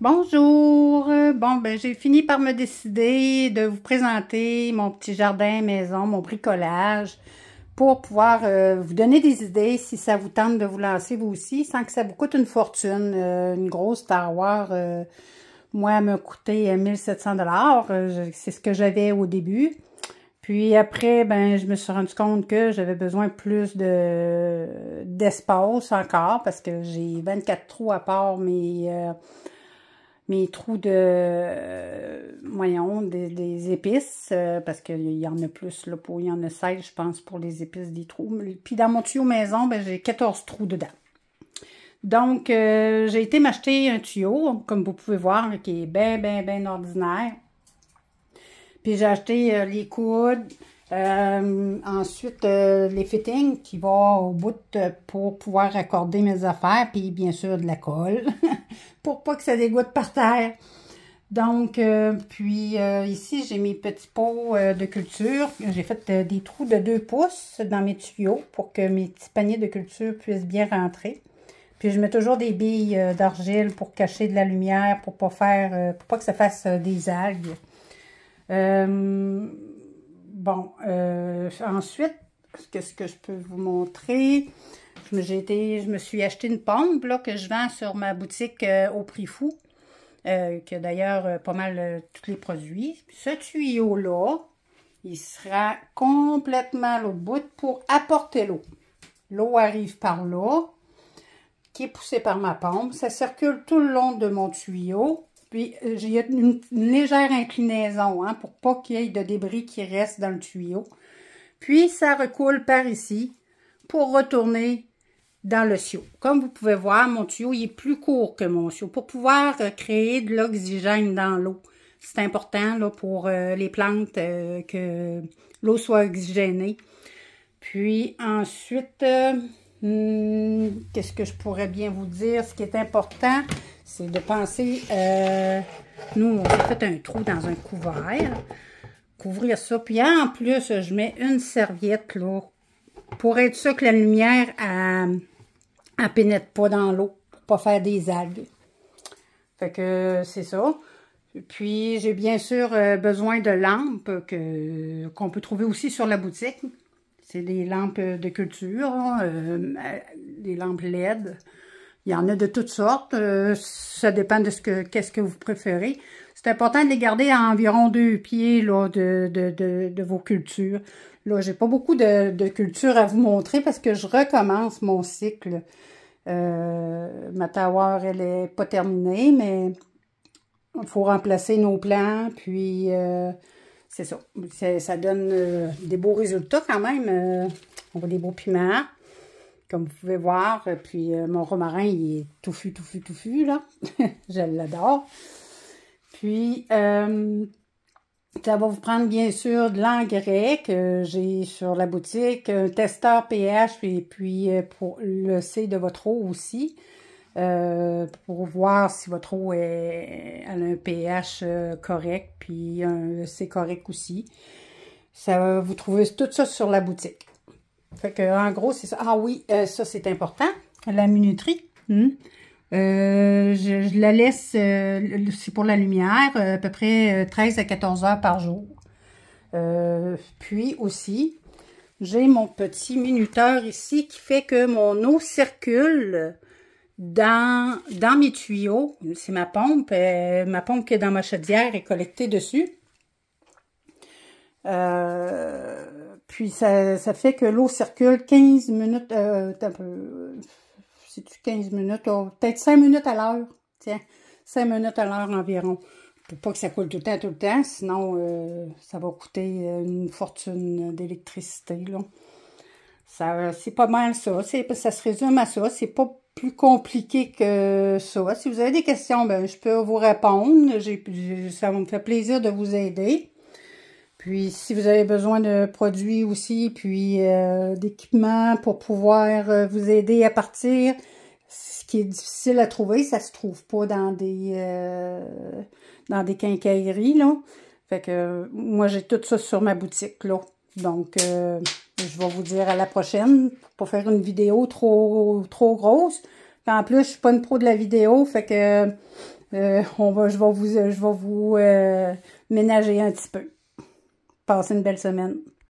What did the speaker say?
Bonjour! Bon, ben j'ai fini par me décider de vous présenter mon petit jardin maison, mon bricolage, pour pouvoir vous donner des idées si ça vous tente de vous lancer vous aussi, sans que ça vous coûte une fortune. Une grosse Star moi, elle m'a coûté 1700 $. C'est ce que j'avais au début. Puis après, ben je me suis rendu compte que j'avais besoin plus d'espace encore, parce que j'ai 24 trous à part mes trous voyons, des épices, parce qu'il y en a plus, là, il y en a 16, je pense, pour les épices des trous. Puis dans mon tuyau maison, ben, j'ai 14 trous dedans. Donc, j'ai été m'acheter un tuyau, comme vous pouvez voir, qui est bien ordinaire. Puis j'ai acheté les coudes, ensuite les fittings qui vont au bout pour pouvoir raccorder mes affaires, puis bien sûr de la colle, pour pas que ça dégoûte par terre. Donc, ici, j'ai mes petits pots de culture. J'ai fait des trous de 2 pouces dans mes tuyaux pour que mes petits paniers de culture puissent bien rentrer. Puis je mets toujours des billes d'argile pour cacher de la lumière, pour pas que ça fasse des algues. Ensuite, qu'est-ce que je peux vous montrer? Je me suis acheté une pompe là, que je vends sur ma boutique au prix fou, qui a d'ailleurs pas mal tous les produits. Ce tuyau-là, il sera complètement à l'autre bout pour apporter l'eau. L'eau arrive par là, qui est poussée par ma pompe. Ça circule tout le long de mon tuyau. Puis, il y a une légère inclinaison, hein, pour pas qu'il y ait de débris qui restent dans le tuyau. Puis, ça recoule par ici pour retourner dans le seau. Comme vous pouvez voir, mon tuyau il est plus court que mon seau pour pouvoir créer de l'oxygène dans l'eau. C'est important là, pour les plantes que l'eau soit oxygénée. Puis, ensuite, qu'est-ce que je pourrais bien vous dire? Ce qui est important, c'est de penser, nous, on a fait un trou dans un couvert, couvrir ça, puis en plus, je mets une serviette, là, pour être sûr que la lumière, elle pénètre pas dans l'eau, pour pas faire des algues. Fait que, c'est ça. Puis, j'ai bien sûr besoin de lampes qu'on peut trouver aussi sur la boutique. C'est des lampes de culture, des lampes LED. Il y en a de toutes sortes. Ça dépend de qu'est-ce que vous préférez. C'est important de les garder à environ 2 pieds là, de vos cultures. Là, j'ai pas beaucoup de culture à vous montrer parce que je recommence mon cycle. Ma tower, elle est pas terminée, mais il faut remplacer nos plants. Puis, c'est ça. Ça donne des beaux résultats quand même. On voit des beaux piments. Comme vous pouvez voir, puis mon romarin, il est touffu, là. Je l'adore. Puis, ça va vous prendre, bien sûr, de l'engrais que j'ai sur la boutique, un testeur pH, et puis pour le C de votre eau aussi, pour voir si votre eau elle a un pH correct, puis un C correct aussi. Vous trouvez tout ça sur la boutique. Fait que, en gros, c'est ça. Ah oui, ça, c'est important. La minuterie. Je la laisse, c'est pour la lumière, à peu près 13 à 14 heures par jour. Puis aussi, j'ai mon petit minuteur ici qui fait que mon eau circule dans mes tuyaux. C'est ma pompe qui est dans ma chaudière est collectée dessus. Puis ça fait que l'eau circule 15 minutes, c'est-tu 15 minutes, peut-être 5 minutes à l'heure, tiens, 5 minutes à l'heure environ, pour pas que ça coule tout le temps, sinon ça va coûter une fortune d'électricité, là. C'est pas mal ça, ça se résume à ça, c'est pas plus compliqué que ça. Si vous avez des questions, ben je peux vous répondre, ça me fait plaisir de vous aider. Puis, si vous avez besoin de produits aussi, puis d'équipements pour pouvoir vous aider à partir, ce qui est difficile à trouver, ça se trouve pas dans des quincailleries, là. Fait que moi, j'ai tout ça sur ma boutique, là. Donc, je vais vous dire à la prochaine, pour pas faire une vidéo trop grosse. Puis en plus, je suis pas une pro de la vidéo, fait que Je vais vous ménager un petit peu. Passez une belle semaine.